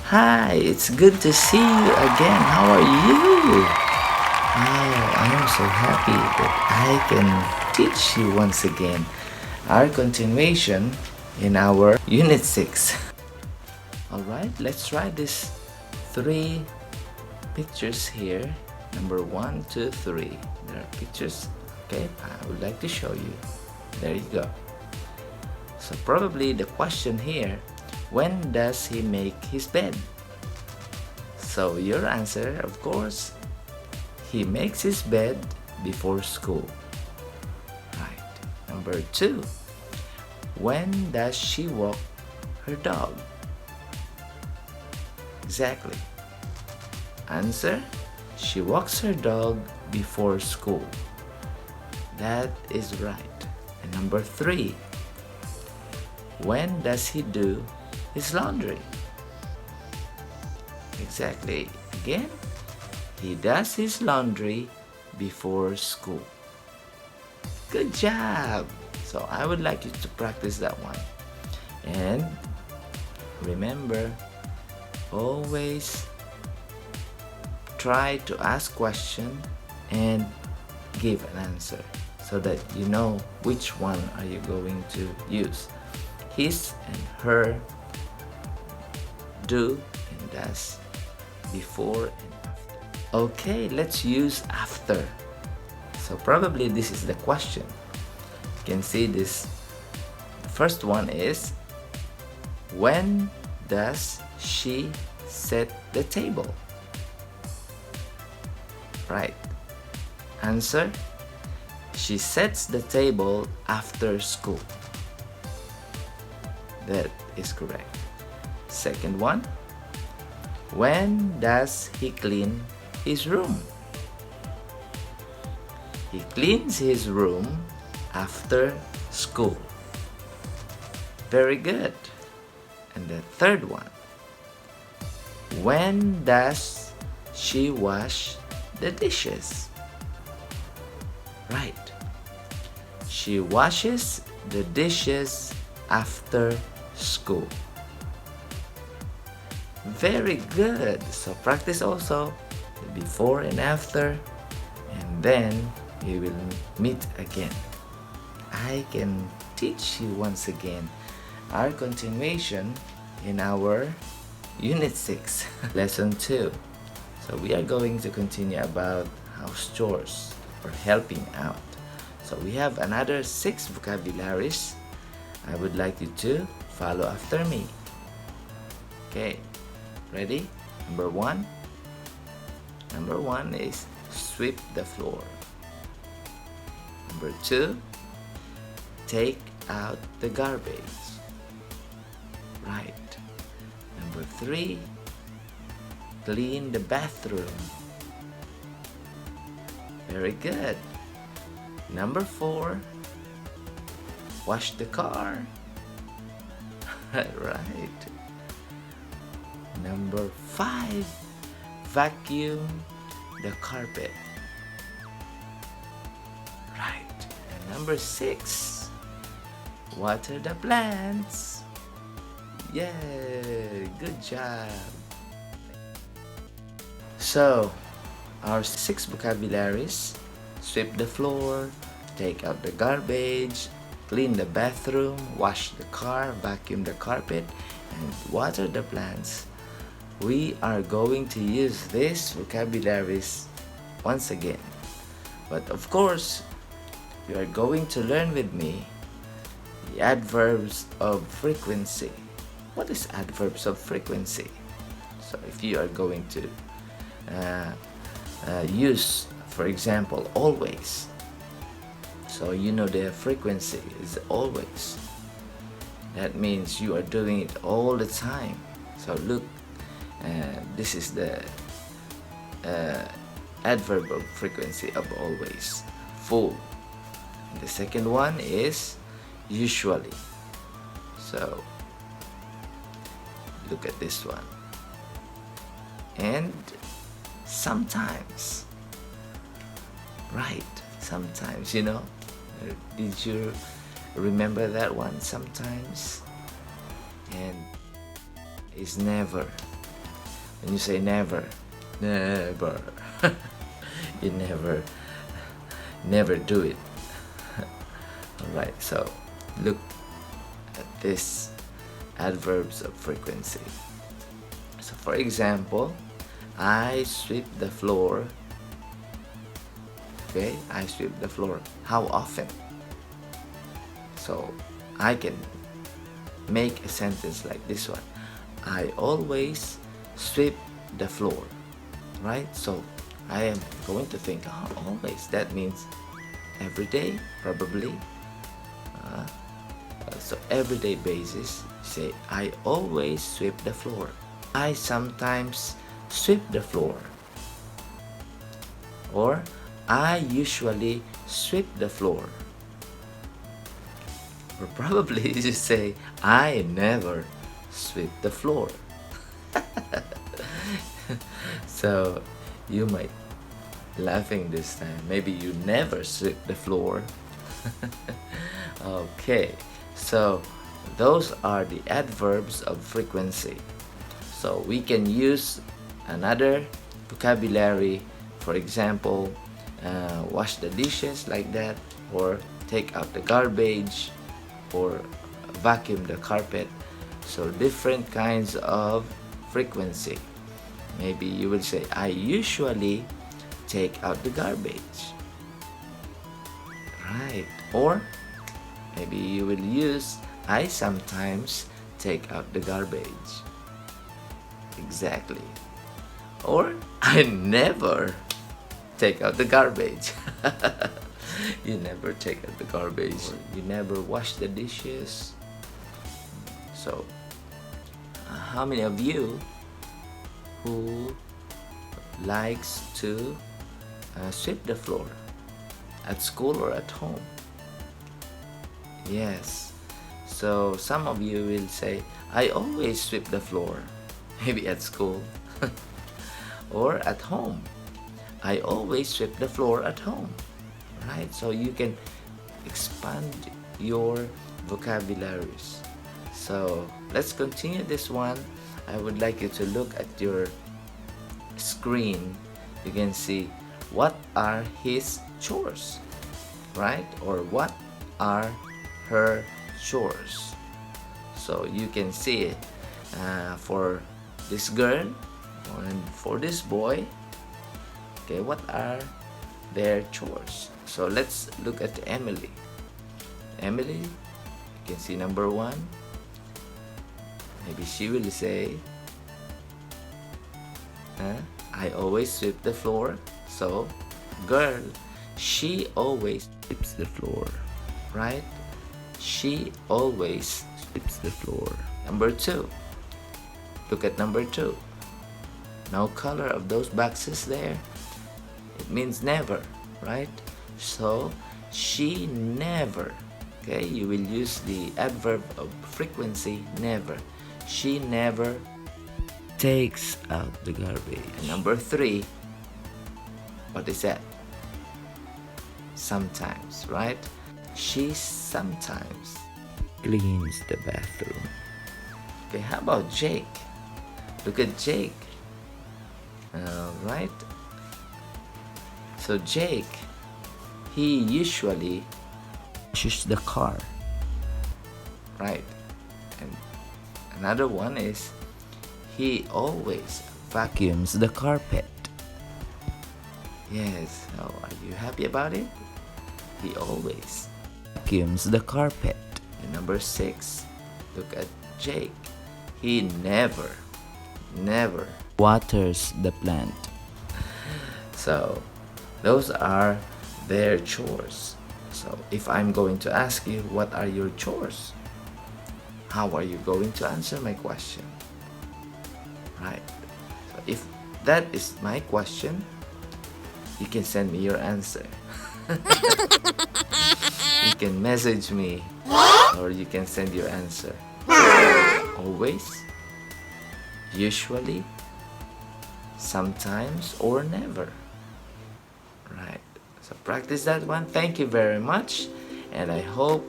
Hi, it's good to see you again. How are you? Oh, I am so happy that I can teach you once again our continuation in our Unit 6. Alright, let's try these three pictures here. Number 1, 2, 3. There are pictures. Okay, I would like to show you. There you go. So probably the question here, when does he make his bed? So your answer, of course, he makes his bed before school. Right. Number 2, when does she walk her dog? Exactly. Answer, she walks her dog before school. That is right. And number 3, when does he do his laundry? Exactly. Again, he does his laundry before school. Good job! So I would like you to practice that one. And remember, always try to ask question and give an answer so that you know which one are you going to use. His and her, do and does, before and after. Okay, let's use after. So probably this is the question. You can see this. The first one is, when does she set the table? Right. Answer, she sets the table after school. That is correct. Second one, when does he clean his room? He cleans his room after school. Very good. And the third one, when does she wash the dishes? Right. She washes the dishes after school. Very good. So practice also the before and after, and then we will meet again. I can teach you once again our continuation in our Unit 6, Lesson 2. So we are going to continue about house chores or helping out. So we have another 6 vocabularies. I would like you to follow after me. Okay, ready? Number 1. Number 1 is sweep the floor. Number 2, take out the garbage. Right. Number 3, clean the bathroom. Very good. Number 4, wash the car. Right. Number 5, vacuum the carpet. Right. And number 6, water the plants. Yay! Good job. So, our 6 vocabularies: sweep the floor, take out the garbage, clean the bathroom, wash the car, vacuum the carpet, and water the plants. We are going to use these vocabularies once again. But of course, you are going to learn with me the adverbs of frequency. What is adverbs of frequency? So if you are going to use, for example, always. So you know the frequency is always. That means you are doing it all the time. So look, this is the adverb of frequency of always, full. And the second one is usually. So look at this one. And sometimes. Right, sometimes, you know. Did you remember that one? Sometimes. And is never. And you say never. Never. You never do it. Alright, so look at this adverbs of frequency. So for example, I sweep the floor. Okay, I sweep the floor. How often? So I can make a sentence like this one. I always sweep the floor. Right? So I am going to think, always. That means every day, probably. So everyday basis, say I always sweep the floor. I sometimes sweep the floor. Or I usually sweep the floor. Or probably you say I never sweep the floor. So you might laughing this time. Maybe you never sweep the floor. Okay, so those are the adverbs of frequency. So we can use another vocabulary, for example, wash the dishes like that, or take out the garbage, or vacuum the carpet. So different kinds of frequency. Maybe you will say, I usually take out the garbage. Right. Or maybe you will use, I sometimes take out the garbage. Exactly. Or I never take out the garbage. You never take out the garbage. Or you never wash the dishes. So, how many of you who likes to sweep the floor at school or at home? Yes. So some of you will say, I always sweep the floor. Maybe at school. Or at home. I always sweep the floor at home. Right? So you can expand your vocabularies. So let's continue this one. I would like you to look at your screen. You can see what are his chores, right? Or what are her chores. So you can see for this girl and for this boy, okay, what are their chores? So let's look at Emily. Emily, you can see number 1. Maybe she will say, I always sweep the floor. So, girl, she always sweeps the floor, right? She always sweeps the floor. Number 2. Look at number 2. No color of those boxes there. It means never, right? So, she never. Okay, you will use the adverb of frequency, never. She never takes out the garbage. And number 3, what is that? Sometimes, right? She sometimes cleans the bathroom. Okay, how about Jake? Look at Jake. Right? So Jake, he usually washes the car. Right? And another one is he always vacuums the carpet. Yes, so are you happy about it? He always vacuums the carpet. And number 6, look at Jake. He never waters the plant. So those are their chores. So if I'm going to ask you, what are your chores? How are you going to answer my question? Right. So if that is my question, you can send me your answer. You can message me, or you can send your answer. Always, usually, sometimes, or never. Right. So practice that one. Thank you very much. And I hope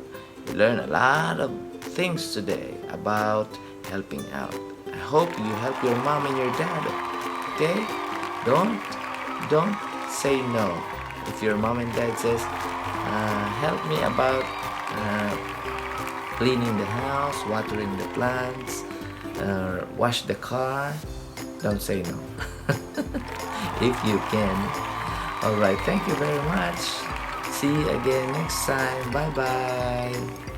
you learn a lot of things today about helping out. I hope you help your mom and your dad. Okay? Don't say no. If your mom and dad says, help me about cleaning the house, watering the plants, wash the car, don't say no. If you can. Alright, thank you very much. See you again next time. Bye bye.